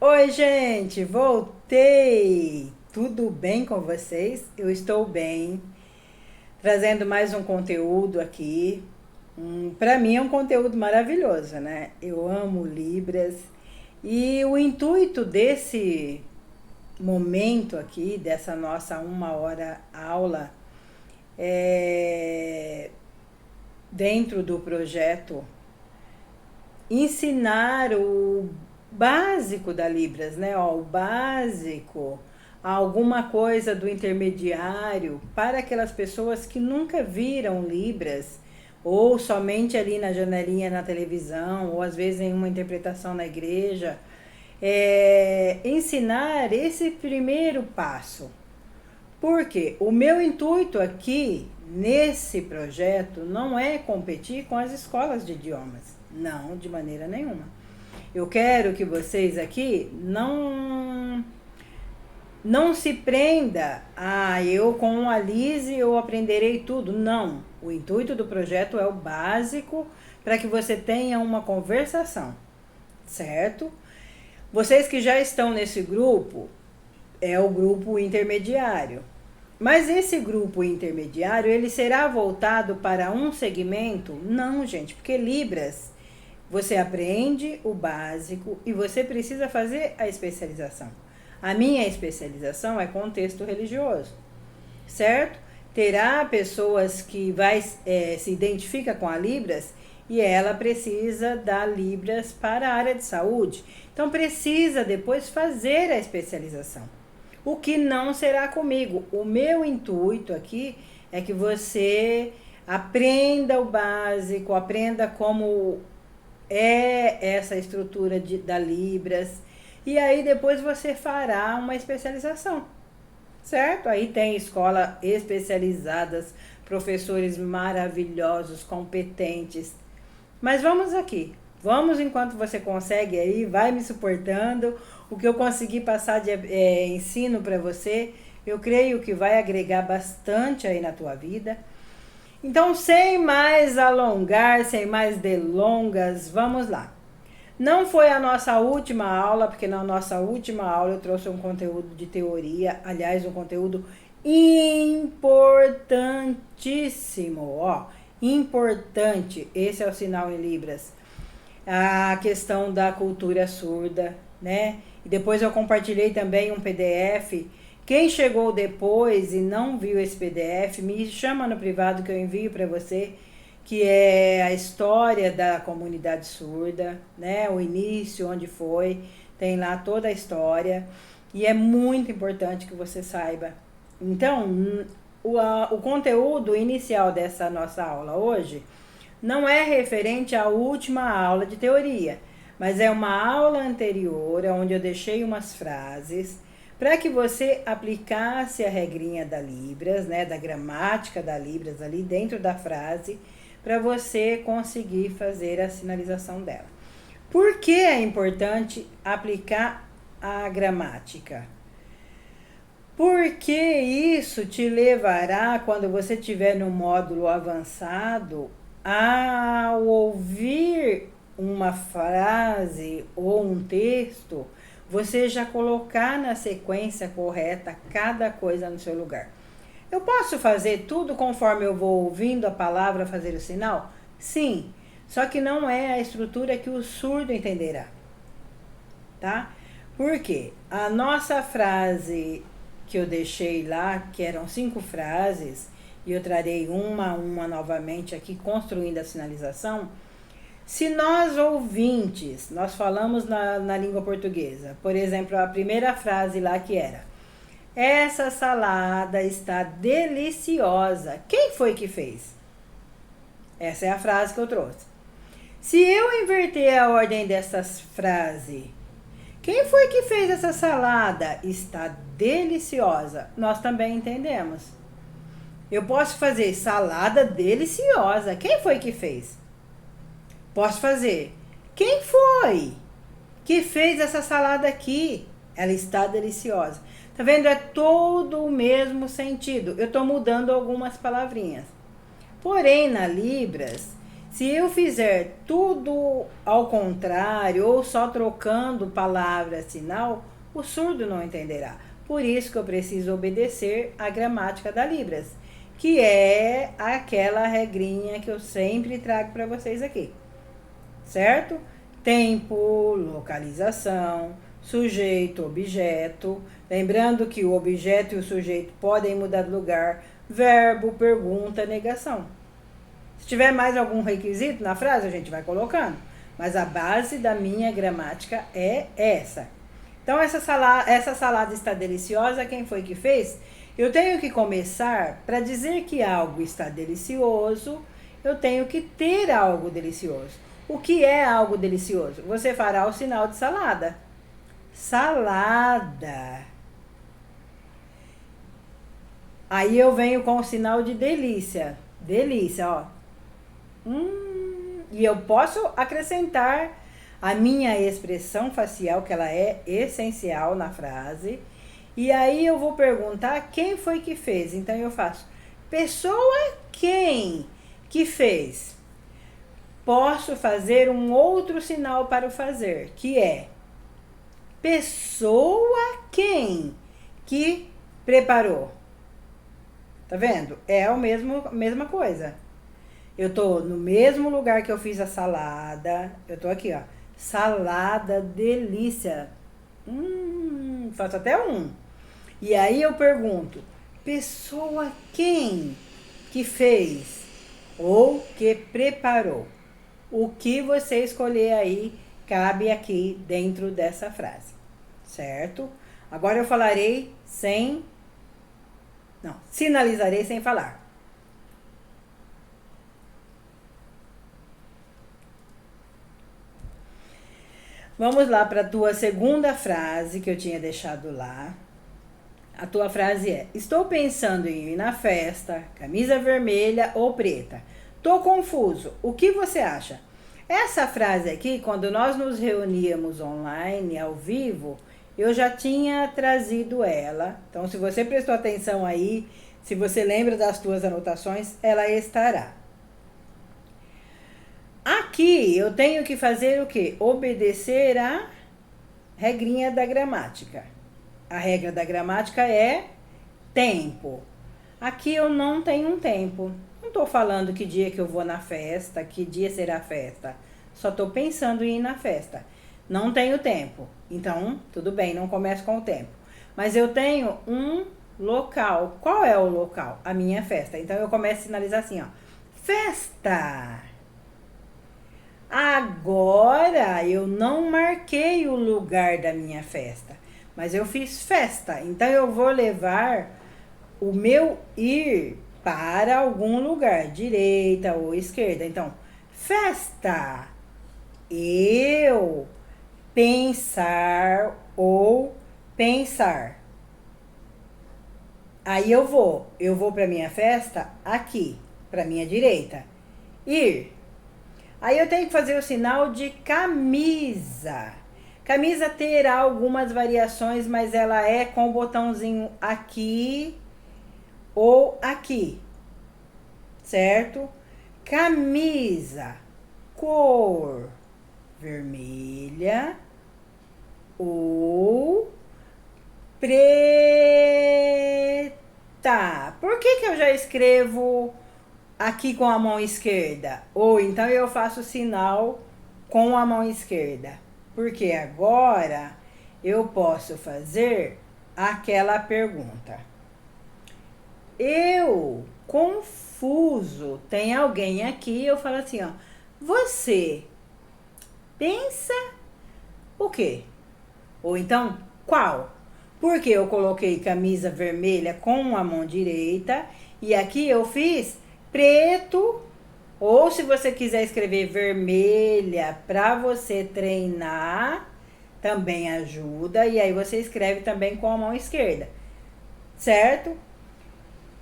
Oi, gente, voltei! Tudo bem com vocês? Eu estou bem, trazendo mais um conteúdo aqui. Para mim é um conteúdo maravilhoso, né? Eu amo Libras e o intuito desse momento aqui, dessa nossa 1 hora aula, é dentro do projeto ensinar o básico da Libras, né? Ó, o básico, alguma coisa do intermediário para aquelas pessoas que nunca viram Libras, ou somente ali na janelinha na televisão, ou às vezes em uma interpretação na igreja. Ensinar esse primeiro passo. Porque o meu intuito aqui nesse projeto não é competir com as escolas de idiomas. Não, de maneira nenhuma. Eu quero que vocês aqui não se prenda a eu com a Lise eu aprenderei tudo. Não. O intuito do projeto é o básico para que você tenha uma conversação, certo? Vocês que já estão nesse grupo, é o grupo intermediário. Mas esse grupo intermediário, ele será voltado para um segmento? Não, gente, porque Libras, você aprende o básico e você precisa fazer a especialização. A minha especialização é contexto religioso, certo? Terá pessoas que se identifica com a Libras e ela precisa dar Libras para a área de saúde. Então precisa depois fazer a especialização. O que não será comigo. O meu intuito aqui é que você aprenda o básico, aprenda como é essa estrutura da Libras, e aí depois você fará uma especialização, certo? Aí tem escola especializadas, professores maravilhosos, competentes. Mas vamos aqui. Vamos enquanto você consegue aí, vai me suportando. O que eu consegui passar de ensino para você, eu creio que vai agregar bastante aí na tua vida. Então, sem mais alongar, sem mais delongas, vamos lá. Não foi a nossa última aula, porque na nossa última aula eu trouxe um conteúdo de teoria, aliás, um conteúdo importantíssimo, ó, importante. Esse é o sinal em Libras. A questão da cultura surda, né? E depois eu compartilhei também um PDF. Quem chegou depois e não viu esse PDF, me chama no privado que eu envio para você, que é a história da comunidade surda, né? O início, onde foi, tem lá toda a história e é muito importante que você saiba. Então, o conteúdo inicial dessa nossa aula hoje não é referente à última aula de teoria, mas é uma aula anterior onde eu deixei umas frases para que você aplicasse a regrinha da Libras, né, da gramática da Libras ali dentro da frase, para você conseguir fazer a sinalização dela. Por que é importante aplicar a gramática? Porque isso te levará, quando você estiver no módulo avançado, ao ouvir uma frase ou um texto, você já colocar na sequência correta cada coisa no seu lugar. Eu posso fazer tudo conforme eu vou ouvindo a palavra fazer o sinal? Sim, só que não é a estrutura que o surdo entenderá, tá? Por quê? A nossa frase que eu deixei lá, que eram 5 frases, e eu trarei uma a uma novamente aqui, construindo a sinalização. Se nós ouvintes, nós falamos na língua portuguesa, por exemplo, a primeira frase lá que era: essa salada está deliciosa. Quem foi que fez? Essa é a frase que eu trouxe. Se eu inverter a ordem dessas frases, quem foi que fez essa salada? Está deliciosa. Nós também entendemos. Eu posso fazer salada deliciosa. Quem foi que fez? Posso fazer. Quem foi que fez essa salada aqui? Ela está deliciosa. Tá vendo? É todo o mesmo sentido. Eu estou mudando algumas palavrinhas. Porém, na Libras, Se eu fizer tudo ao contrário ou só trocando palavra, sinal, o surdo não entenderá. Por isso que eu preciso obedecer à gramática da Libras, que é aquela regrinha que eu sempre trago para vocês aqui, certo? Tempo, localização, sujeito, objeto. Lembrando que o objeto e o sujeito podem mudar de lugar. Verbo, pergunta, negação. Se tiver mais algum requisito na frase, a gente vai colocando. Mas a base da minha gramática é essa. Então, essa salada está deliciosa. Quem foi que fez? Eu tenho que começar, para dizer que algo está delicioso, eu tenho que ter algo delicioso. O que é algo delicioso? Você fará o sinal de salada. Salada. Aí eu venho com o sinal de delícia. Delícia, ó. E eu posso acrescentar a minha expressão facial, que ela é essencial na frase. E aí eu vou perguntar quem foi que fez. Então eu faço, pessoa quem que fez? Posso fazer um outro sinal para o fazer, que é pessoa quem que preparou. Tá vendo? É a mesma coisa. Eu tô no mesmo lugar que eu fiz a salada. Eu tô aqui, ó. Salada delícia. Faço até um. E aí eu pergunto, pessoa quem que fez ou que preparou? O que você escolher aí cabe aqui dentro dessa frase, certo? Agora eu falarei sem... Não, sinalizarei sem falar. Vamos lá para a tua segunda frase que eu tinha deixado lá. A tua frase é: estou pensando em ir na festa, camisa vermelha ou preta. Tô confuso. O que você acha? Essa frase aqui, quando nós nos reuníamos online, ao vivo, eu já tinha trazido ela. Então, se você prestou atenção aí, se você lembra das tuas anotações, ela estará. Aqui eu tenho que fazer o quê? Obedecer a regrinha da gramática. A regra da gramática é tempo. Aqui eu não tenho um tempo. Não estou falando que dia que eu vou na festa, que dia será a festa. Só estou pensando em ir na festa. Não tenho tempo. Então, tudo bem, não começo com o tempo. Mas eu tenho um local. Qual é o local? A minha festa. Então eu começo a sinalizar assim, ó. Festa! Agora eu não marquei o lugar da minha festa, mas eu fiz festa. Então eu vou levar o meu ir para algum lugar, direita ou esquerda. Então, festa. Eu pensar ou pensar. Aí eu vou para minha festa aqui, para minha direita. Ir. Aí eu tenho que fazer o sinal de camisa. Camisa terá algumas variações, mas ela é com o botãozinho aqui ou aqui, certo? Camisa, cor vermelha ou preta. Por que eu já escrevo aqui com a mão esquerda? Ou então eu faço o sinal com a mão esquerda. Porque agora eu posso fazer aquela pergunta. Eu, confuso, tem alguém aqui, eu falo assim, ó. Você pensa o quê? Ou então, qual? Porque eu coloquei camisa vermelha com a mão direita e aqui eu fiz preto, ou se você quiser escrever vermelha para você treinar, também ajuda, e aí você escreve também com a mão esquerda, certo?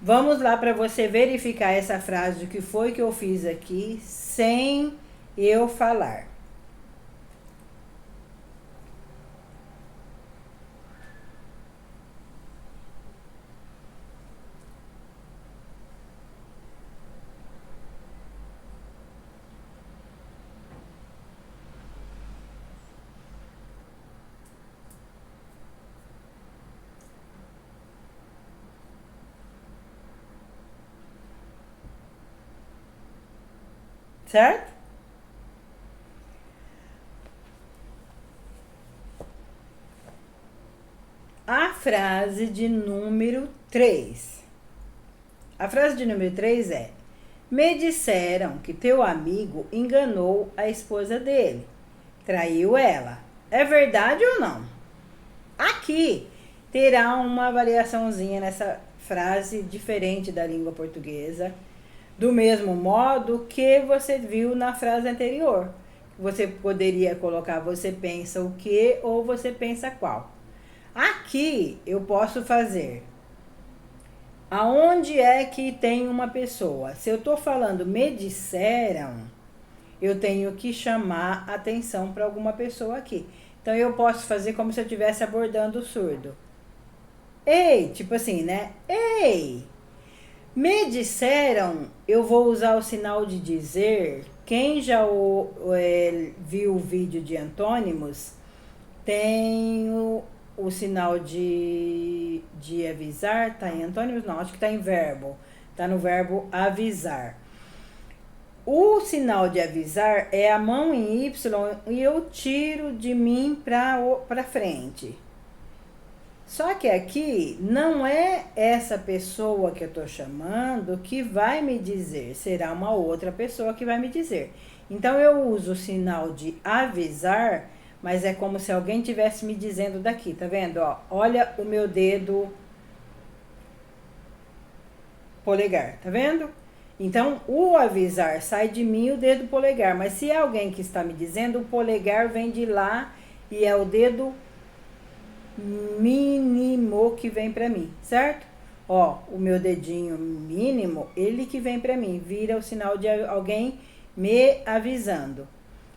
Vamos lá para você verificar essa frase do que foi que eu fiz aqui sem eu falar. certo? A frase de número 3. A frase de número 3 é: me disseram que teu amigo enganou a esposa dele, traiu ela. É verdade ou não? Aqui terá uma variaçãozinha nessa frase diferente da língua portuguesa, do mesmo modo que você viu na frase anterior. Você poderia colocar você pensa o que ou você pensa qual. Aqui eu posso fazer aonde é que tem uma pessoa. Se eu estou falando me disseram, eu tenho que chamar atenção para alguma pessoa aqui. Então eu posso fazer como se eu estivesse abordando o surdo. Ei, tipo assim, né? Ei, me disseram, eu vou usar o sinal de dizer. Quem já viu o vídeo de antônimos, tem o sinal de avisar, tá em antônimos? Não, acho que tá em verbo. Tá no verbo avisar. O sinal de avisar é a mão em Y e eu tiro de mim para frente. Só que aqui não é essa pessoa que eu estou chamando que vai me dizer, será uma outra pessoa que vai me dizer. Então eu uso o sinal de avisar, mas é como se alguém tivesse me dizendo daqui, tá vendo? Ó, olha o meu dedo polegar, tá vendo? Então o avisar sai de mim o dedo polegar, mas se é alguém que está me dizendo, o polegar vem de lá e é o dedo mínimo que vem para mim, certo? Ó, o meu dedinho mínimo, ele que vem para mim, vira o sinal de alguém me avisando.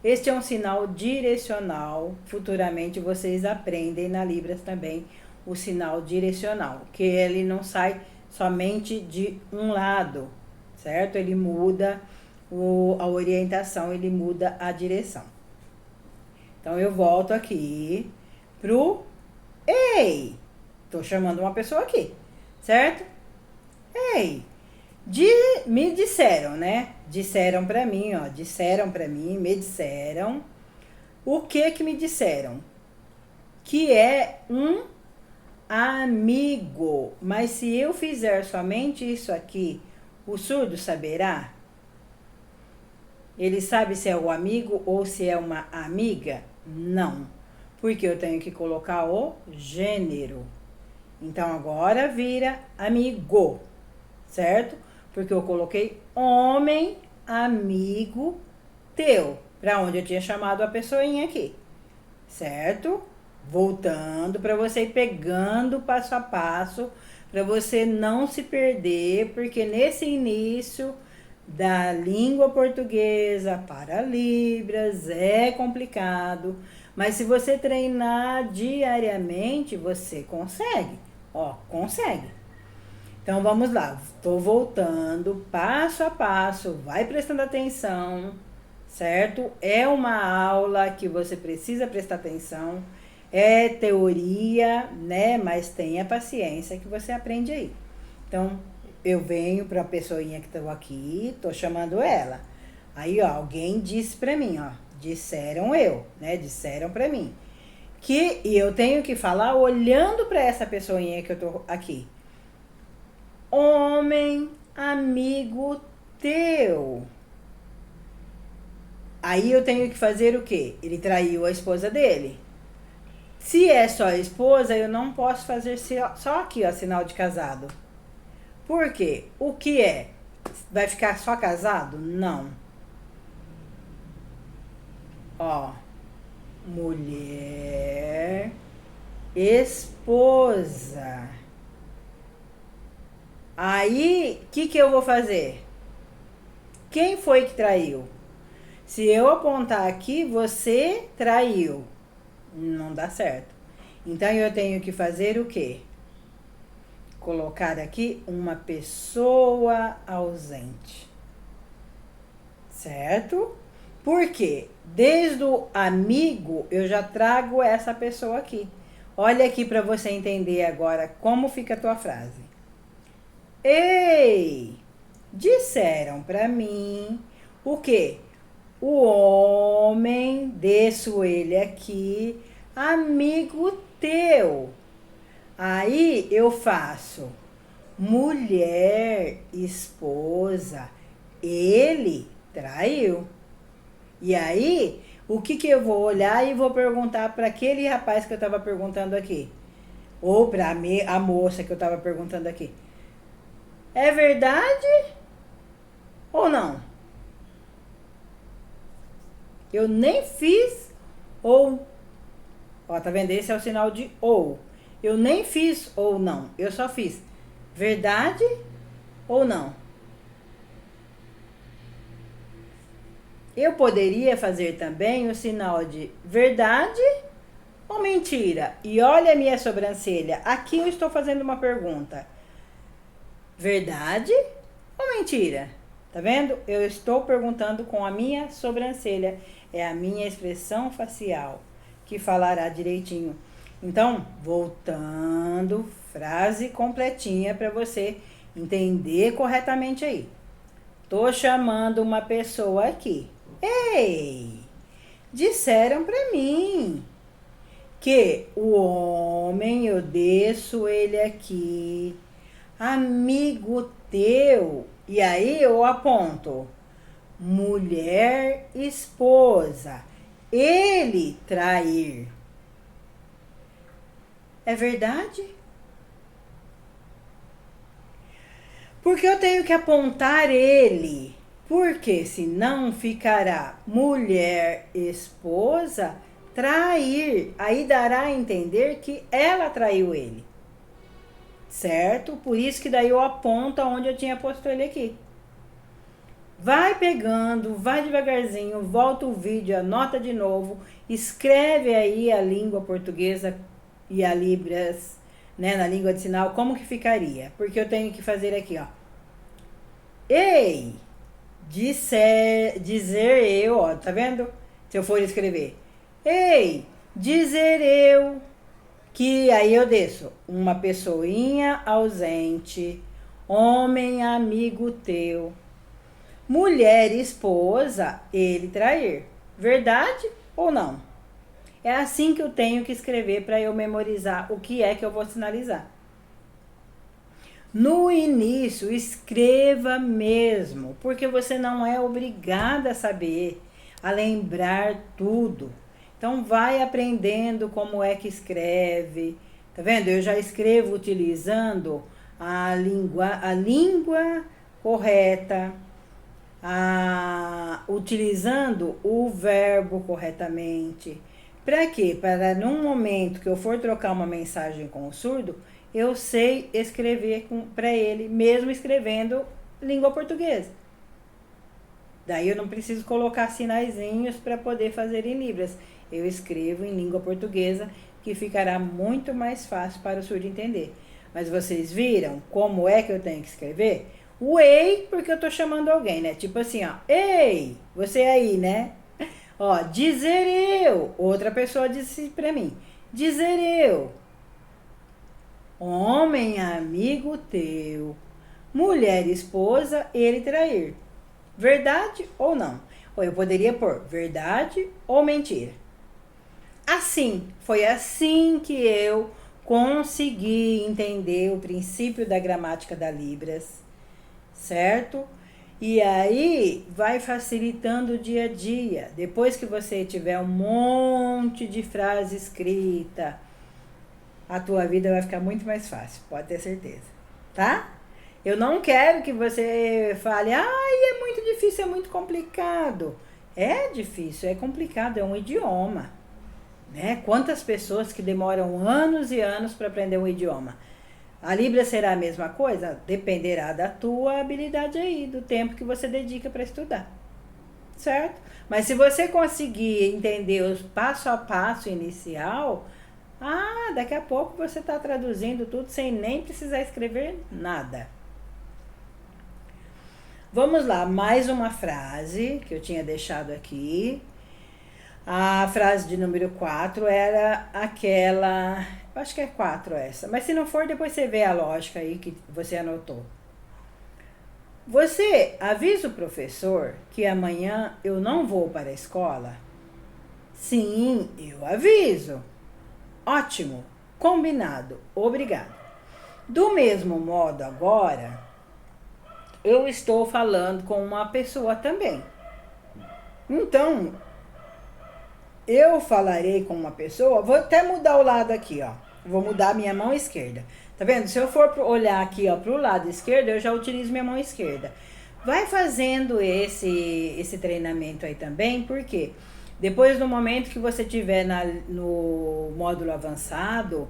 Este é um sinal direcional. Futuramente vocês aprendem na Libras também o sinal direcional, que ele não sai somente de um lado, certo? Ele muda a orientação, ele muda a direção. Então eu volto aqui pro ei, tô chamando uma pessoa aqui, certo? Ei, me disseram, né? Disseram pra mim, ó, disseram pra mim, me disseram. O que me disseram? Que é um amigo. Mas se eu fizer somente isso aqui, o surdo saberá? Ele sabe se é o amigo ou se é uma amiga? Não, porque eu tenho que colocar o gênero. Então agora vira amigo, certo? Porque eu coloquei homem, amigo teu, para onde eu tinha chamado a pessoinha aqui, certo? Voltando para você ir pegando passo a passo, para você não se perder, porque nesse início da língua portuguesa para Libras é complicado, mas se você treinar diariamente, você consegue, ó, consegue. Então vamos lá, estou voltando passo a passo, vai prestando atenção, certo? É uma aula que você precisa prestar atenção, é teoria, né? Mas tenha paciência que você aprende aí. Então eu venho para a pessoinha que estou aqui, estou chamando ela. Aí, ó, alguém disse para mim, ó, disseram eu, né? Disseram para mim e eu tenho que falar olhando para essa pessoinha que eu tô aqui. Homem, amigo teu. Aí eu tenho que fazer o quê? Ele traiu a esposa dele. Se é só a esposa, eu não posso fazer só aqui, ó, sinal de casado. Por quê? O que é? Vai ficar só casado? Não. Ó, mulher, esposa. Aí, o que eu vou fazer? Quem foi que traiu? Se eu apontar aqui, você traiu. Não dá certo. Então, eu tenho que fazer o quê? Colocar aqui uma pessoa ausente. Certo? Por quê? Desde o amigo, eu já trago essa pessoa aqui. Olha aqui para você entender agora como fica a tua frase. Ei, disseram para mim, O quê? O homem, desço ele aqui, amigo teu. Aí eu faço mulher, esposa, ele traiu. E aí, o que eu vou olhar e vou perguntar para aquele rapaz que eu estava perguntando aqui? Ou para a moça que eu estava perguntando aqui? É verdade ou não? Eu nem fiz ou. Ó, tá vendo? Esse é o sinal de ou. Eu nem fiz ou não. Eu só fiz verdade ou não. Eu poderia fazer também o sinal de verdade ou mentira. E olha a minha sobrancelha. Aqui eu estou fazendo uma pergunta. Verdade ou mentira? Tá vendo? Eu estou perguntando com a minha sobrancelha. É a minha expressão facial que falará direitinho. Então, voltando, frase completinha para você entender corretamente aí. Tô chamando uma pessoa aqui. Ei, disseram para mim que o homem, eu desço ele aqui, amigo teu, e aí eu aponto, mulher, esposa, ele trair. É verdade? Porque eu tenho que apontar ele, porque senão ficará mulher, esposa, trair. Aí dará a entender que ela traiu ele. Certo? Por isso que daí eu aponto onde eu tinha posto ele aqui. Vai pegando, vai devagarzinho, volta o vídeo, anota de novo, escreve aí a língua portuguesa e a Libras, né, na língua de sinal, como que ficaria? Porque eu tenho que fazer aqui, ó. Ei, dizer eu, ó, tá vendo? Se eu for escrever. Ei, dizer eu que aí eu desço uma pessoinha ausente, homem amigo teu, mulher esposa, ele trair. Verdade ou não? É assim que eu tenho que escrever para eu memorizar o que é que eu vou sinalizar. No início, escreva mesmo, porque você não é obrigada a saber, a lembrar tudo. Então vai aprendendo como é que escreve. Tá vendo? Eu já escrevo utilizando a língua correta, utilizando o verbo corretamente. Para quê? Para num momento que eu for trocar uma mensagem com o surdo, eu sei escrever para ele, mesmo escrevendo língua portuguesa. Daí eu não preciso colocar sinaizinhos para poder fazer em libras. Eu escrevo em língua portuguesa, que ficará muito mais fácil para o surdo entender. Mas vocês viram como é que eu tenho que escrever? O ei, porque eu tô chamando alguém, né? Tipo assim, ó. Ei, você aí, né? Ó, dizer eu. Outra pessoa disse pra mim. Dizer eu. Homem amigo teu. Mulher esposa, ele trair. Verdade ou não? Ou eu poderia pôr verdade ou mentira. Assim, foi assim que eu consegui entender o princípio da gramática da Libras, certo? E aí vai facilitando o dia a dia. Depois que você tiver um monte de frase escrita, a tua vida vai ficar muito mais fácil, pode ter certeza, tá? Eu não quero que você fale, ai, é muito difícil, é muito complicado. É difícil, é complicado, é um idioma, né? Quantas pessoas que demoram anos e anos para aprender um idioma? A Libra será a mesma coisa? Dependerá da tua habilidade aí, do tempo que você dedica para estudar, certo? Mas se você conseguir entender os passo a passo inicial, daqui a pouco você está traduzindo tudo sem nem precisar escrever nada. Vamos lá, mais uma frase que eu tinha deixado aqui. A frase de número 4 era aquela... Eu acho que é 4 essa. Mas se não for, depois você vê a lógica aí que você anotou. Você avisa o professor que amanhã eu não vou para a escola? Sim, eu aviso. Ótimo, combinado, obrigado. Do mesmo modo, agora, eu estou falando com uma pessoa também. Então, eu falarei com uma pessoa, vou até mudar o lado aqui, ó. Vou mudar a minha mão esquerda. Tá vendo? Se eu for olhar aqui, ó, pro lado esquerdo, eu já utilizo minha mão esquerda. Vai fazendo esse treinamento aí também, porque depois no momento que você tiver no módulo avançado,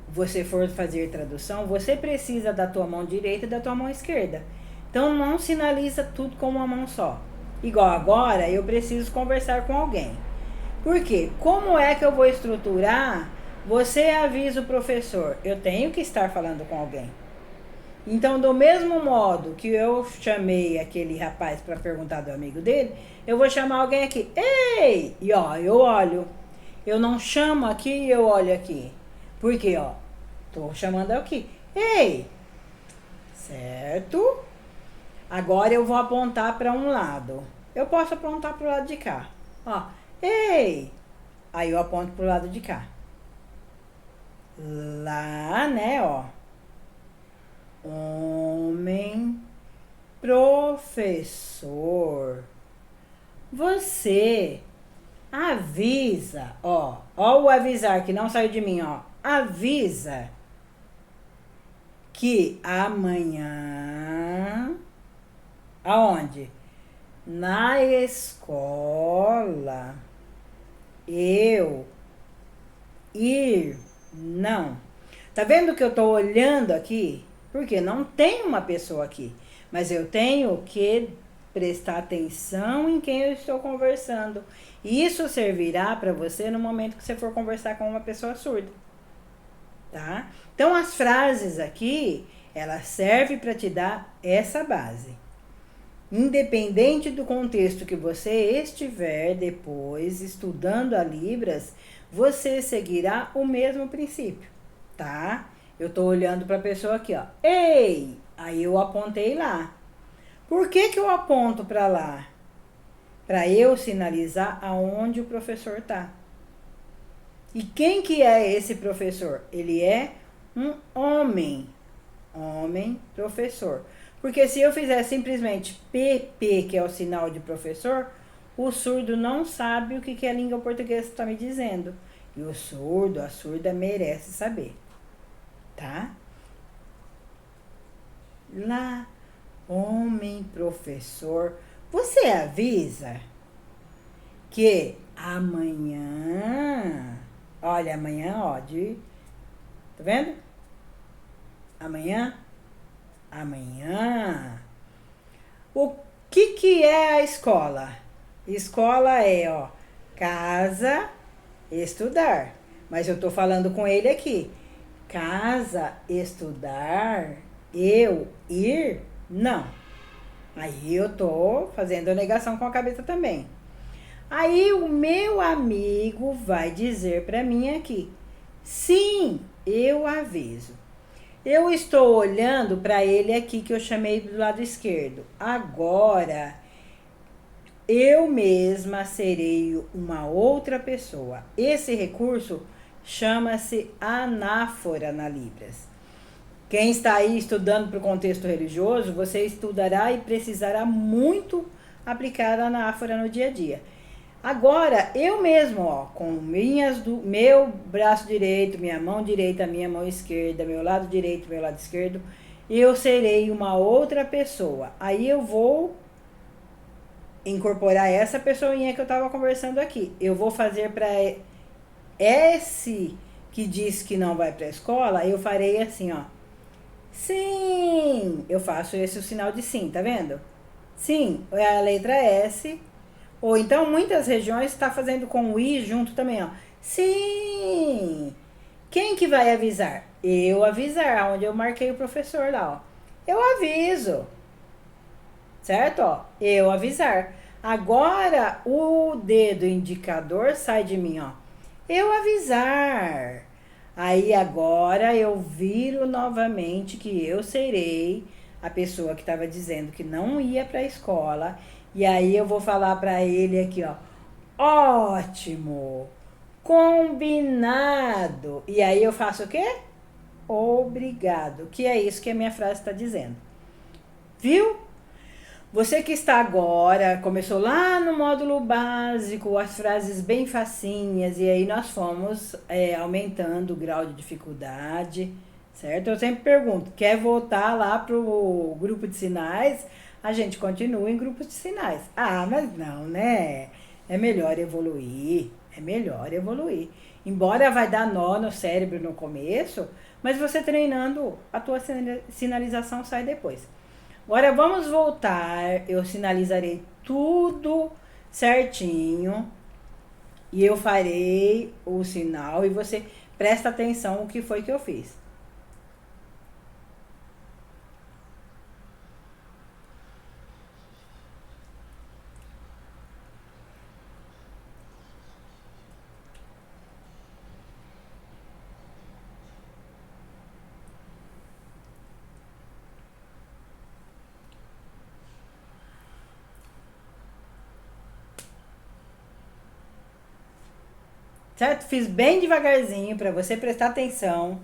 você for fazer tradução, você precisa da tua mão direita e da tua mão esquerda. Então não sinaliza tudo com uma mão só. Igual agora, eu preciso conversar com alguém. Por quê? Como é que eu vou estruturar? Você avisa o professor, eu tenho que estar falando com alguém. Então, do mesmo modo que eu chamei aquele rapaz para perguntar do amigo dele, eu vou chamar alguém aqui. Ei! E ó, eu olho. Eu não chamo aqui e eu olho aqui. Por quê, ó? Tô chamando aqui. Ei! Certo? Agora eu vou apontar para um lado. Eu posso apontar para o lado de cá. Ó. Ei! Aí eu aponto pro lado de cá. Lá, né, ó. Homem, professor. Você avisa, ó. Ó o avisar que não saiu de mim, ó. Avisa que amanhã, aonde? Na escola, eu ir, não. Tá vendo que eu tô olhando aqui? Porque não tem uma pessoa aqui, mas eu tenho que prestar atenção em quem eu estou conversando. Isso servirá para você no momento que você for conversar com uma pessoa surda, tá? Então as frases aqui, elas servem para te dar essa base. Independente do contexto que você estiver depois estudando a Libras, você seguirá o mesmo princípio, tá? Eu tô olhando para a pessoa aqui, ó. Ei! Aí eu apontei lá. Por que eu aponto para lá? Para eu sinalizar aonde o professor tá. E quem que é esse professor? Ele é um homem. Homem, professor. Porque se eu fizer simplesmente PP, que é o sinal de professor, o surdo não sabe o que a língua portuguesa está me dizendo. E o surdo, a surda merece saber. Tá? Lá, homem, professor, você avisa que amanhã, olha, amanhã, ó, tá vendo? Amanhã, o que é a escola? Escola é, ó, casa, estudar. Mas eu tô falando com ele aqui. Casa, estudar, eu ir, não. Aí eu tô fazendo a negação com a cabeça também. Aí o meu amigo vai dizer para mim aqui, sim, eu aviso. Eu estou olhando para ele aqui que eu chamei do lado esquerdo. Agora, eu mesma serei uma outra pessoa. Esse recurso chama-se anáfora na Libras. Quem está aí estudando para o contexto religioso, você estudará e precisará muito aplicar a anáfora no dia a dia. Agora, eu mesmo, ó, com meu braço direito, minha mão direita, minha mão esquerda, meu lado direito, meu lado esquerdo, eu serei uma outra pessoa. Aí eu vou incorporar essa pessoinha que eu estava conversando aqui. Eu vou fazer para esse que diz que não vai para a escola, eu farei assim, ó. Sim! Eu faço esse o sinal de sim, tá vendo? Sim, é a letra S. Ou então, muitas regiões está fazendo com o I junto também, ó. Sim! Quem que vai avisar? Eu avisar, onde eu marquei o professor lá, ó. Eu aviso. Certo? Ó, eu avisar. Agora, o dedo indicador sai de mim, ó. Eu avisar. Aí agora eu viro novamente que eu serei a pessoa que estava dizendo que não ia para a escola. E aí eu vou falar para ele aqui, ó. Ótimo! Combinado! E aí eu faço o quê? Obrigado. Que é isso que a minha frase está dizendo. Viu? Você que está agora, começou lá no módulo básico, as frases bem facinhas, e aí nós fomos aumentando o grau de dificuldade, certo? Eu sempre pergunto, quer voltar lá pro grupo de sinais? A gente continua em grupos de sinais. Ah, mas não, né? É melhor evoluir, é melhor evoluir. Embora vai dar nó no cérebro no começo, mas você treinando, a tua sinalização sai depois. Agora vamos voltar, eu sinalizarei tudo certinho e eu farei o sinal e você presta atenção o que foi que eu fiz. Certo? Fiz bem devagarzinho para você prestar atenção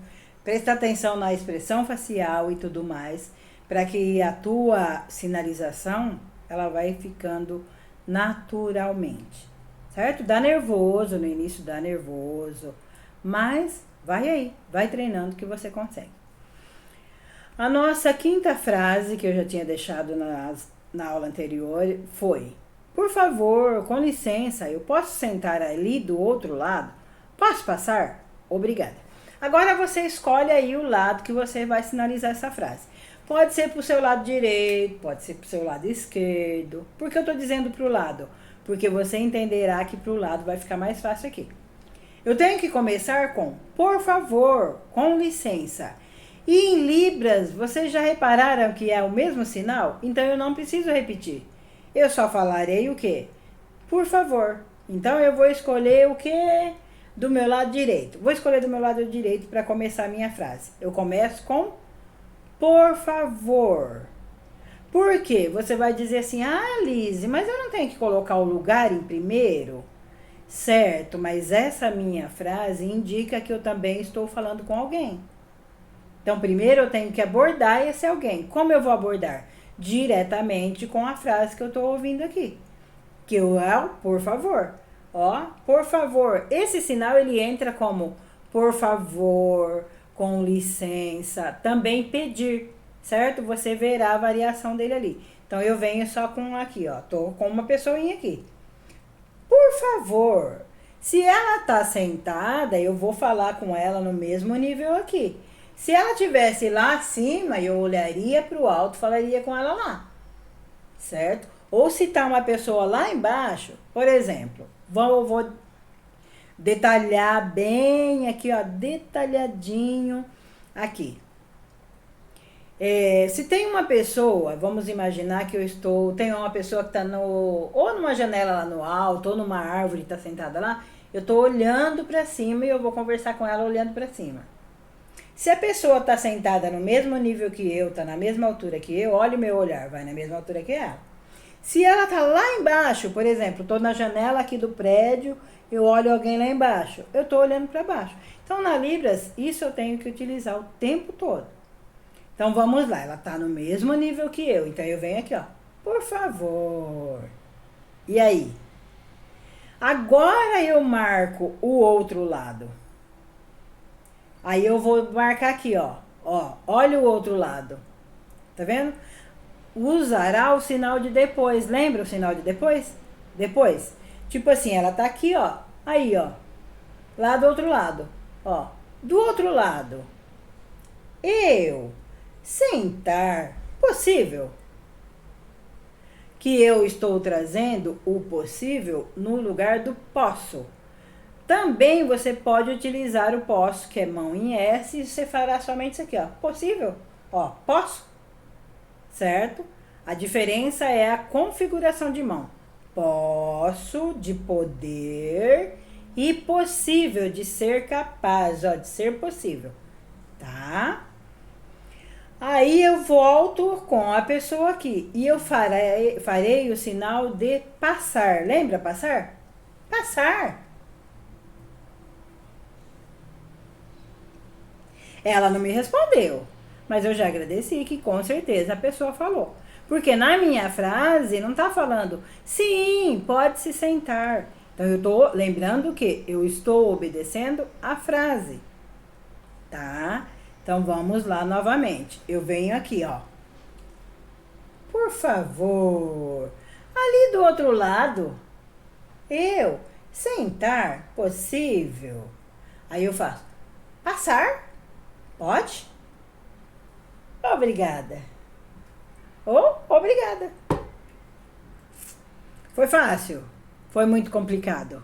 na expressão facial e tudo mais, para que a tua sinalização ela vai ficando naturalmente, certo? Dá nervoso, no início dá nervoso, mas vai aí, vai treinando que você consegue. A nossa quinta frase, que eu já tinha deixado na aula anterior, foi: por favor, com licença, eu posso sentar ali do outro lado? Posso passar? Obrigada. Agora você escolhe aí o lado que você vai sinalizar essa frase. Pode ser para o seu lado direito, pode ser para o seu lado esquerdo. Por que eu estou dizendo para o lado? Porque você entenderá que para o lado vai ficar mais fácil aqui. Eu tenho que começar com por favor, com licença. E em Libras, vocês já repararam que é o mesmo sinal? Então eu não preciso repetir. Eu só falarei o quê? Por favor. Então eu vou escolher o quê? Do meu lado direito. Vou escolher do meu lado direito para começar a minha frase. Eu começo com por favor. Por quê? Você vai dizer assim: ah, Lise, mas eu não tenho que colocar o lugar em primeiro? Certo, mas essa minha frase indica que eu também estou falando com alguém. Então, primeiro eu tenho que abordar esse alguém. Como eu vou abordar? Diretamente com a frase que eu estou ouvindo aqui. Que é o por favor. Ó, por favor. Esse sinal ele entra como por favor, com licença, também pedir, certo? Você verá a variação dele ali. Então, eu venho só com aqui, ó. Tô com uma pessoinha aqui. Por favor. Se ela tá sentada, eu vou falar com ela no mesmo nível aqui. Se ela estivesse lá acima, eu olharia para o alto e falaria com ela lá, certo? Ou se tá uma pessoa lá embaixo, por exemplo, vou detalhar bem aqui, ó, detalhadinho aqui. Se tem uma pessoa, vamos imaginar que tem uma pessoa que está ou numa janela lá no alto, ou numa árvore, está sentada lá, eu estou olhando para cima e eu vou conversar com ela olhando para cima. Se a pessoa está sentada no mesmo nível que eu, está na mesma altura que eu, olha o meu olhar, vai na mesma altura que ela. Se ela está lá embaixo, por exemplo, estou na janela aqui do prédio, eu olho alguém lá embaixo, eu estou olhando para baixo. Então, na Libras, isso eu tenho que utilizar o tempo todo. Então, vamos lá, ela está no mesmo nível que eu, então eu venho aqui, ó, por favor. E aí? Agora eu marco o outro lado. Aí eu vou marcar aqui, ó, olha o outro lado. Tá vendo? Usará o sinal de depois. Lembra o sinal de depois? Depois. Tipo assim, ela tá aqui, ó. Aí, ó. Lá do outro lado. Ó. Do outro lado. Eu. Sentar. Possível. Que eu estou trazendo o possível no lugar do posso. Também você pode utilizar o posso, que é mão em S, e você fará somente isso aqui, ó. Possível. Ó, posso. Certo? A diferença é a configuração de mão. Posso, de poder, e possível, de ser capaz, ó, de ser possível. Tá? Aí eu volto com a pessoa aqui e eu farei o sinal de passar. Lembra passar? Passar. Ela não me respondeu, mas eu já agradeci que com certeza a pessoa falou. Porque na minha frase não tá falando sim, pode se sentar. Então eu tô lembrando que eu estou obedecendo a frase, tá? Então vamos lá novamente. Eu venho aqui, ó. Por favor. Ali do outro lado, eu sentar possível. Aí eu faço passar? Pode? Obrigada. Ou obrigada. Foi fácil? Foi muito complicado?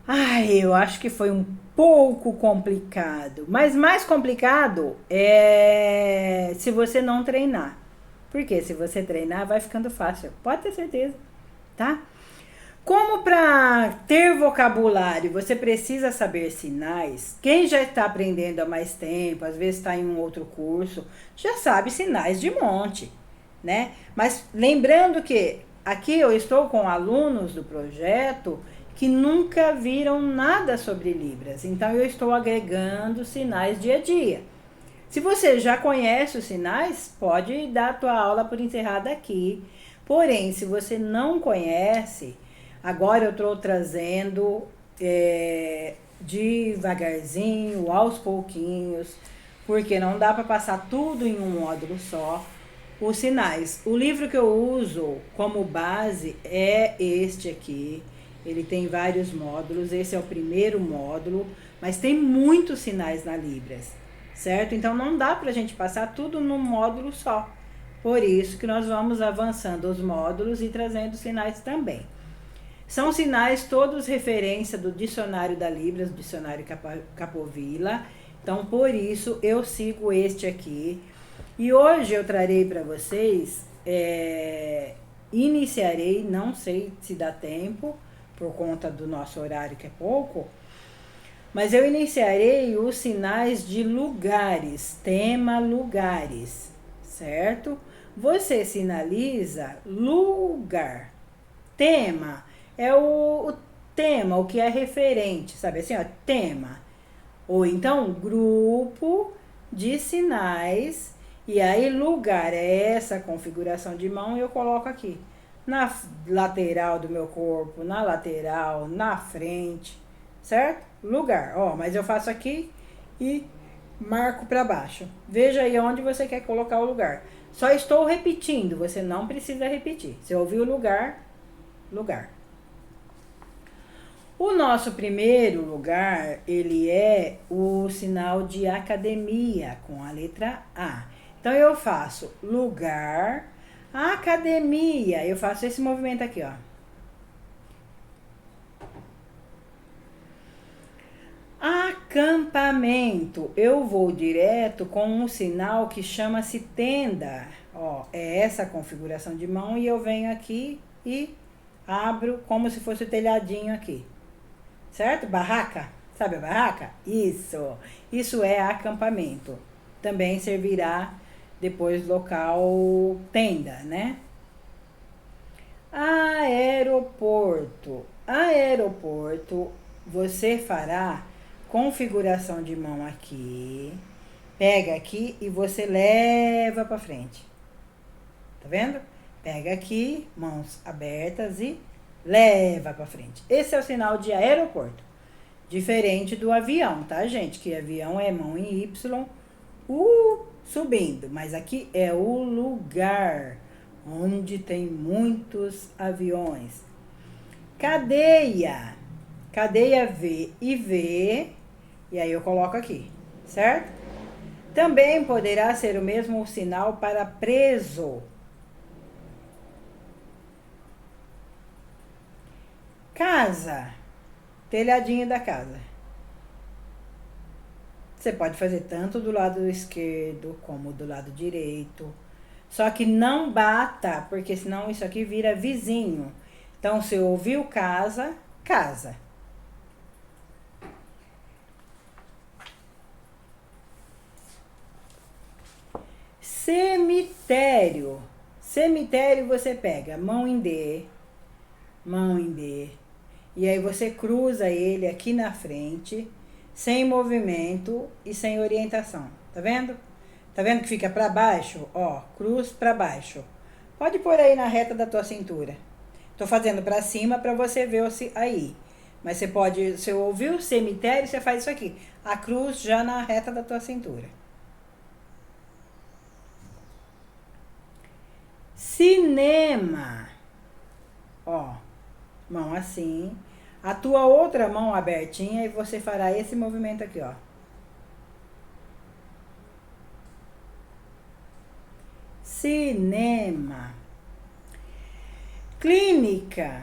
Ai, eu acho que foi um pouco complicado. Mas mais complicado é se você não treinar. Porque se você treinar, vai ficando fácil. Pode ter certeza, tá? Como para ter vocabulário, você precisa saber sinais. Quem já está aprendendo há mais tempo, às vezes está em um outro curso, já sabe sinais de monte, né? Mas lembrando que aqui eu estou com alunos do projeto que nunca viram nada sobre Libras. Então eu estou agregando sinais dia a dia. Se você já conhece os sinais, pode dar a tua aula por encerrada aqui. Porém, se você não conhece, agora eu estou trazendo devagarzinho, aos pouquinhos, porque não dá para passar tudo em um módulo só. Os sinais. O livro que eu uso como base é este aqui. Ele tem vários módulos. Esse é o primeiro módulo, mas tem muitos sinais na Libras, certo? Então não dá para a gente passar tudo num módulo só. Por isso que nós vamos avançando os módulos e trazendo sinais também. São sinais todos referência do dicionário da Libras, do dicionário Capovilla. Então, por isso, eu sigo este aqui. E hoje eu trarei para vocês, iniciarei, não sei se dá tempo, por conta do nosso horário que é pouco, mas eu iniciarei os sinais de lugares, tema lugares, certo? Você sinaliza lugar. Tema é o tema, o que é referente, sabe assim, ó, tema. Ou então, grupo de sinais, e aí lugar é essa configuração de mão e eu coloco aqui. Na lateral do meu corpo, na lateral, na frente, certo? Lugar, ó, mas eu faço aqui e marco para baixo. Veja aí onde você quer colocar o lugar. Só estou repetindo, você não precisa repetir. Você ouviu o lugar, lugar. O nosso primeiro lugar, ele é o sinal de academia, com a letra A. Então, eu faço lugar, academia. Eu faço esse movimento aqui, ó. Acampamento. Eu vou direto com um sinal que chama-se tenda. Ó, é essa configuração de mão e eu venho aqui e abro como se fosse o telhadinho aqui. Certo? Barraca. Sabe a barraca? Isso é acampamento. Também servirá depois local tenda, né? Aeroporto. Aeroporto, você fará configuração de mão aqui. Pega aqui e você leva para frente. Tá vendo? Pega aqui, mãos abertas e leva para frente. Esse é o sinal de aeroporto. Diferente do avião, tá, gente? Que avião é mão em Y, subindo. Mas aqui é o lugar onde tem muitos aviões. Cadeia. Cadeia V e V. E aí eu coloco aqui, certo? Também poderá ser o mesmo sinal para preso. Casa. Telhadinho da casa. Você pode fazer tanto do lado esquerdo como do lado direito. Só que não bata, porque senão isso aqui vira vizinho. Então, se ouviu casa, casa. Cemitério. Cemitério você pega mão em D, e aí você cruza ele aqui na frente, sem movimento e sem orientação. Tá vendo? Tá vendo que fica para baixo? Ó, cruz para baixo. Pode pôr aí na reta da tua cintura. Tô fazendo para cima para você ver aí. Mas você pode, se eu ouvir o cemitério, você faz isso aqui. A cruz já na reta da tua cintura. Cinema. Ó, mão assim. A tua outra mão abertinha e você fará esse movimento aqui, ó. Cinema. Clínica.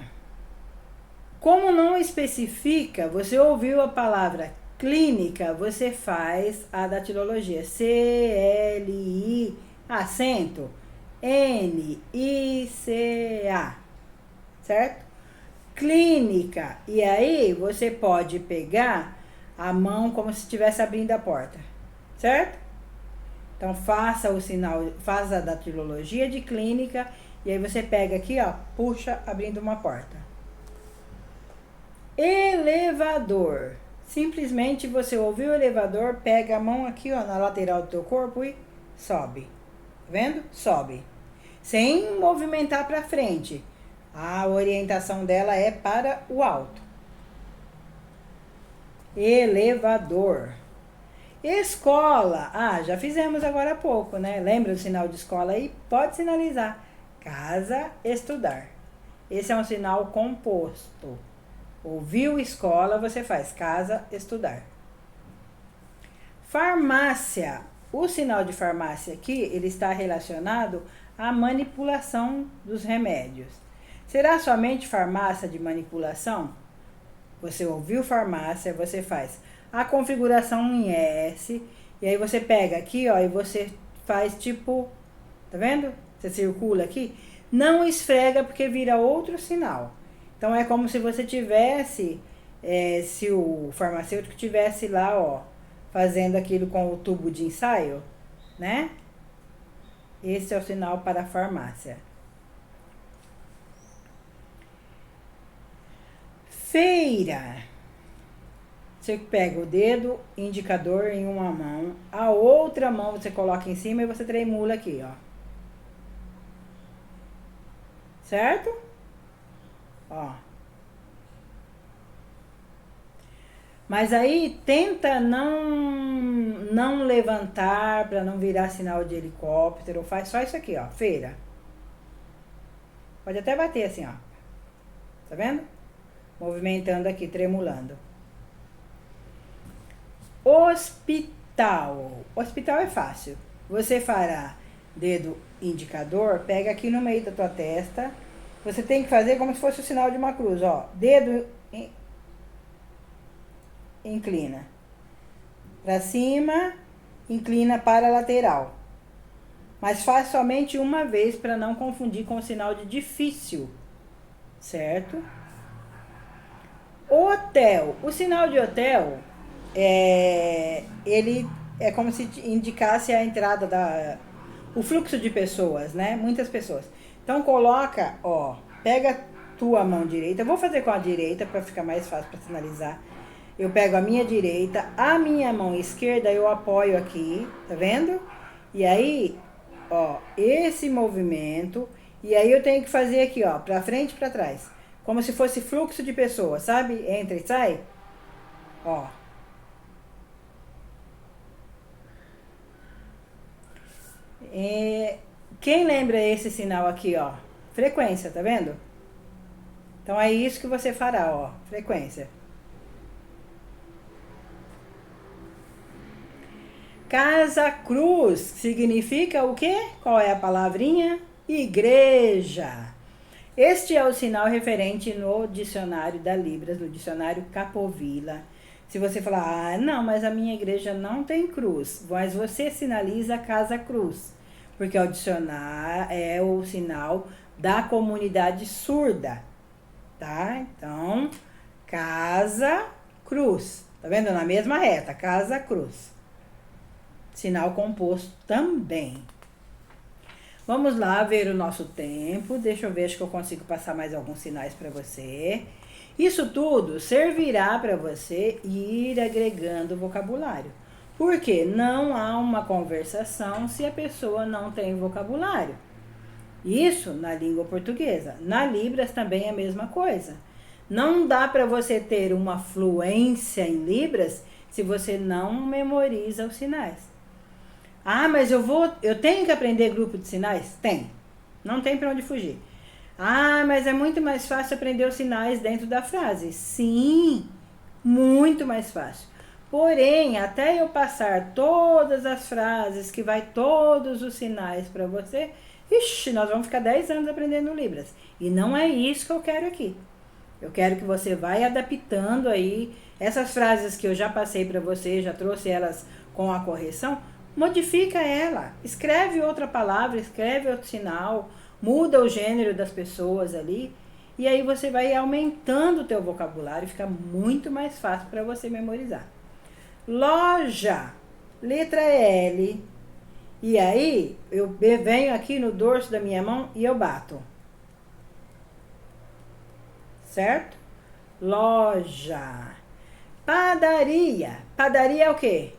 Como não especifica, você ouviu a palavra clínica, você faz a datilologia. C-L-I, acento, N-I-C-A, certo? Clínica. E aí você pode pegar a mão como se estivesse abrindo a porta, certo? Então faça o sinal, faz a datilologia de clínica e aí você pega aqui, ó, puxa abrindo uma porta. Elevador. Simplesmente você ouviu o elevador, pega a mão aqui, ó, na lateral do teu corpo e sobe. Tá vendo? Sobe. Sem movimentar para frente. A orientação dela é para o alto. Elevador. Escola. Ah, já fizemos agora há pouco, né? Lembra do sinal de escola aí? Pode sinalizar. Casa, estudar. Esse é um sinal composto. Ouviu escola, você faz casa, estudar. Farmácia. O sinal de farmácia aqui, ele está relacionado à manipulação dos remédios. Será somente farmácia de manipulação? Você ouviu farmácia, você faz a configuração em S, e aí você pega aqui, ó, e você faz tipo, tá vendo? Você circula aqui, não esfrega porque vira outro sinal. Então é como se você tivesse, se o farmacêutico tivesse lá, ó, fazendo aquilo com o tubo de ensaio, né? Esse é o sinal para a farmácia. Feira. Você pega o dedo indicador em uma mão, a outra mão você coloca em cima e você tremula aqui, ó. Certo? Ó. Mas aí tenta não levantar para não virar sinal de helicóptero. Faz só isso aqui, ó. Feira. Pode até bater assim, ó. Tá vendo? Movimentando aqui, tremulando. Hospital. Hospital é fácil. Você fará dedo indicador, pega aqui no meio da tua testa. Você tem que fazer como se fosse o sinal de uma cruz, ó. Dedo inclina para cima, inclina para a lateral. Mas faz somente uma vez para não confundir com o sinal de difícil, certo? Hotel. O sinal de hotel ele é como se indicasse a entrada o fluxo de pessoas, né? Muitas pessoas. Então coloca, ó, pega a tua mão direita. Eu vou fazer com a direita para ficar mais fácil para sinalizar. Eu pego a minha direita, a minha mão esquerda eu apoio aqui, tá vendo? E aí, ó, esse movimento, e aí eu tenho que fazer aqui, ó, pra frente e pra trás. Como se fosse fluxo de pessoas, sabe? Entra e sai. Ó. Quem lembra esse sinal aqui, ó? Frequência, tá vendo? Então é isso que você fará, ó, frequência. Casa Cruz significa o quê? Qual é a palavrinha? Igreja. Este é o sinal referente no dicionário da Libras, no dicionário Capovilla. Se você falar, ah, não, mas a minha igreja não tem cruz, mas você sinaliza Casa Cruz, porque o dicionário é o sinal da comunidade surda, tá? Então, Casa Cruz, tá vendo? Na mesma reta, Casa Cruz. Sinal composto também. Vamos lá ver o nosso tempo. Deixa eu ver, acho que eu consigo passar mais alguns sinais para você. Isso tudo servirá para você ir agregando vocabulário. Porque não há uma conversação se a pessoa não tem vocabulário. Isso na língua portuguesa. Na Libras também é a mesma coisa. Não dá para você ter uma fluência em Libras se você não memoriza os sinais. Ah, mas eu tenho que aprender grupo de sinais? Tem. Não tem para onde fugir. Ah, mas é muito mais fácil aprender os sinais dentro da frase. Sim, muito mais fácil. Porém, até eu passar todas as frases, que vai todos os sinais para você, ixi, nós vamos ficar 10 anos aprendendo Libras. E não é isso que eu quero aqui. Eu quero que você vá adaptando aí essas frases que eu já passei para você, já trouxe elas com a correção, modifica ela, escreve outra palavra, escreve outro sinal, muda o gênero das pessoas ali, e aí você vai aumentando o teu vocabulário, fica muito mais fácil para você memorizar. Loja, letra L, e aí eu venho aqui no dorso da minha mão e eu bato. Certo? Loja. Padaria. Padaria é o quê?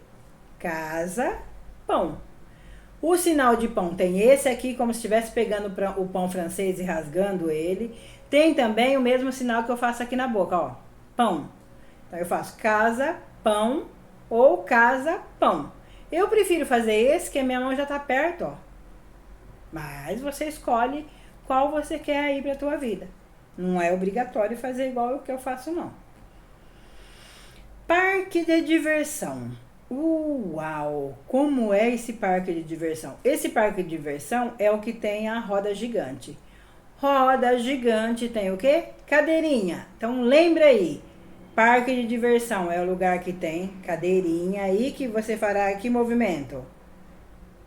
Casa, pão. O sinal de pão tem esse aqui, como se estivesse pegando o pão francês e rasgando ele. Tem também o mesmo sinal que eu faço aqui na boca, ó. Pão. Então eu faço casa, pão ou casa, pão. Eu prefiro fazer esse, que a minha mão já tá perto, ó. Mas você escolhe qual você quer aí pra tua vida. Não é obrigatório fazer igual o que eu faço, não. Parque de diversão. Uau! Como é esse parque de diversão? Esse parque de diversão é o que tem a roda gigante. Roda gigante tem o quê? Cadeirinha. Então lembra aí. Parque de diversão é o lugar que tem cadeirinha aí, que você fará que movimento?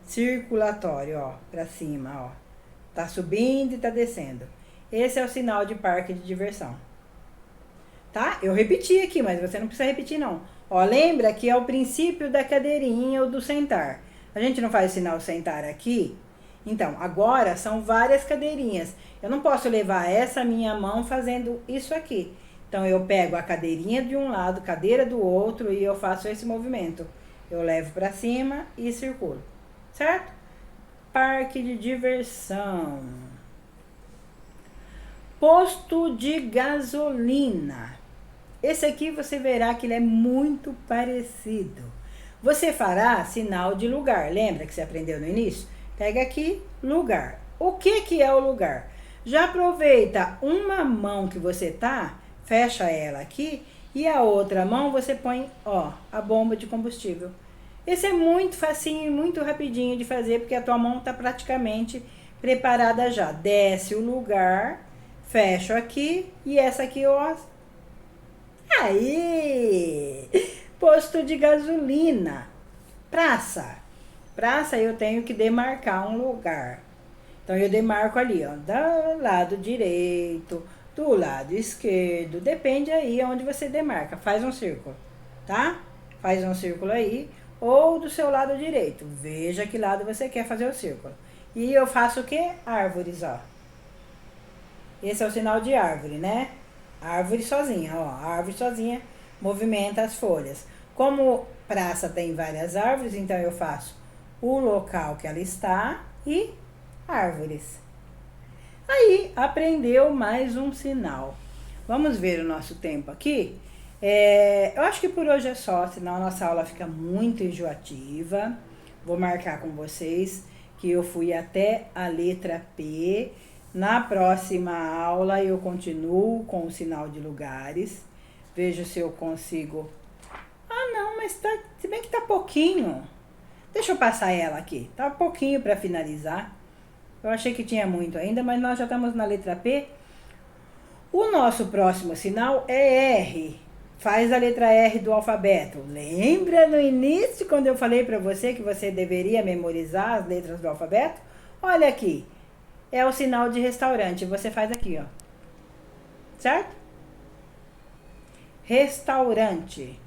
Circulatório, ó, pra cima, ó. Tá subindo e tá descendo. Esse é o sinal de parque de diversão. Tá? Eu repeti aqui, mas você não precisa repetir não. Ó, lembra que é o princípio da cadeirinha ou do sentar. A gente não faz o sinal sentar aqui? Então, agora são várias cadeirinhas. Eu não posso levar essa minha mão fazendo isso aqui. Então, eu pego a cadeirinha de um lado, cadeira do outro e eu faço esse movimento. Eu levo para cima e circulo. Certo? Parque de diversão. Posto de gasolina. Esse aqui você verá que ele é muito parecido. Você fará sinal de lugar. Lembra que você aprendeu no início? Pega aqui, lugar. O que é o lugar? Já aproveita uma mão que você tá, fecha ela aqui, e a outra mão você põe, ó, a bomba de combustível. Esse é muito facinho e muito rapidinho de fazer, porque a tua mão tá praticamente preparada já. Desce o lugar, fecha aqui, e essa aqui, ó. Aí! Posto de gasolina. Praça. Praça eu tenho que demarcar um lugar. Então eu demarco ali, ó, do lado direito, do lado esquerdo. Depende aí onde você demarca. Faz um círculo, tá? Faz um círculo aí. Ou do seu lado direito. Veja que lado você quer fazer o círculo. E eu faço o quê? Árvores, ó. Esse é o sinal de árvore, né? Árvore sozinha, ó. A árvore sozinha movimenta as folhas. Como praça tem várias árvores, então eu faço o local que ela está e árvores. Aí, aprendeu mais um sinal. Vamos ver o nosso tempo aqui. Eu acho que por hoje é só, senão a nossa aula fica muito enjoativa. Vou marcar com vocês que eu fui até a letra P. Na próxima aula eu continuo com o sinal de lugares. Vejo se eu consigo... Ah, não, mas tá, se bem que tá pouquinho. Deixa eu passar ela aqui. Tá pouquinho para finalizar. Eu achei que tinha muito ainda, mas nós já estamos na letra P. O nosso próximo sinal é R. Faz a letra R do alfabeto. Lembra no início, quando eu falei para você que você deveria memorizar as letras do alfabeto? Olha aqui. É o sinal de restaurante. Você faz aqui, ó. Certo? Restaurante.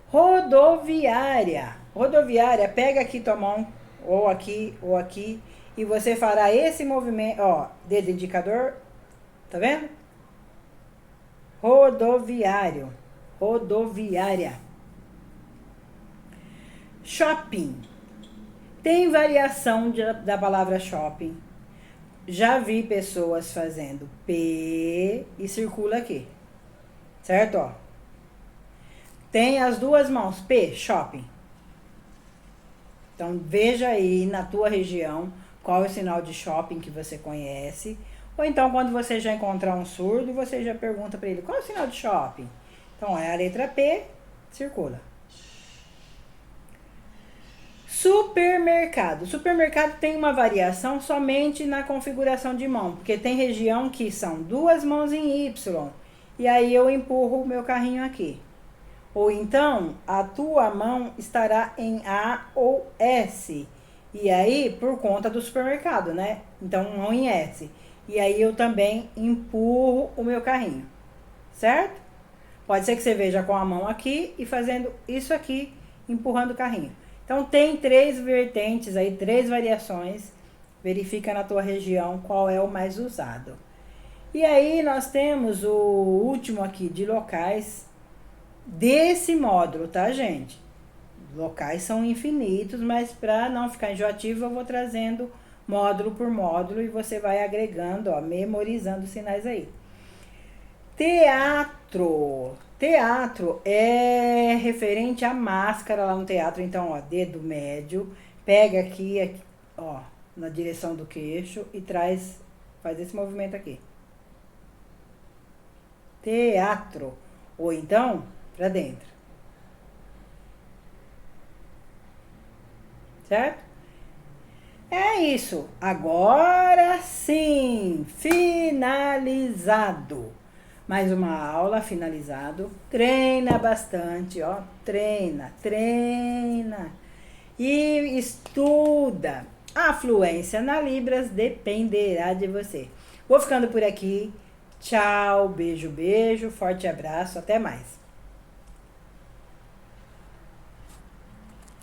Rodoviária. Rodoviária, pega aqui tua mão, ou aqui, e você fará esse movimento, ó, dedo indicador, tá vendo? Rodoviário, rodoviária. Shopping. Tem variação da palavra shopping. Já vi pessoas fazendo P e circula aqui. Certo? Ó. Tem as duas mãos. P, shopping. Então, veja aí na tua região qual é o sinal de shopping que você conhece. Ou então, quando você já encontrar um surdo, você já pergunta para ele, qual é o sinal de shopping? Então, é a letra P, circula. Supermercado. Supermercado tem uma variação somente na configuração de mão, porque tem região que são duas mãos em Y, e aí eu empurro o meu carrinho aqui. Ou então, a tua mão estará em A ou S, e aí, por conta do supermercado, né? Então, mão em S. E aí, eu também empurro o meu carrinho, certo? Pode ser que você veja com a mão aqui e fazendo isso aqui, empurrando o carrinho. Então, tem 3 vertentes aí, 3 variações. Verifica na tua região qual é o mais usado. E aí, nós temos o último aqui de locais desse módulo, tá, gente? Locais são infinitos, mas para não ficar enjoativo, eu vou trazendo módulo por módulo e você vai agregando, ó, memorizando os sinais aí. Teatro. Teatro é referente à máscara lá no teatro. Então, ó, dedo médio, pega aqui, ó, na direção do queixo e traz, faz esse movimento aqui. Teatro. Ou então, pra dentro. Certo? É isso. Agora sim, finalizado. Mais uma aula, finalizado. Treina bastante, ó. Treina, treina. E estuda. A fluência na Libras dependerá de você. Vou ficando por aqui. Tchau, beijo, beijo. Forte abraço. Até mais.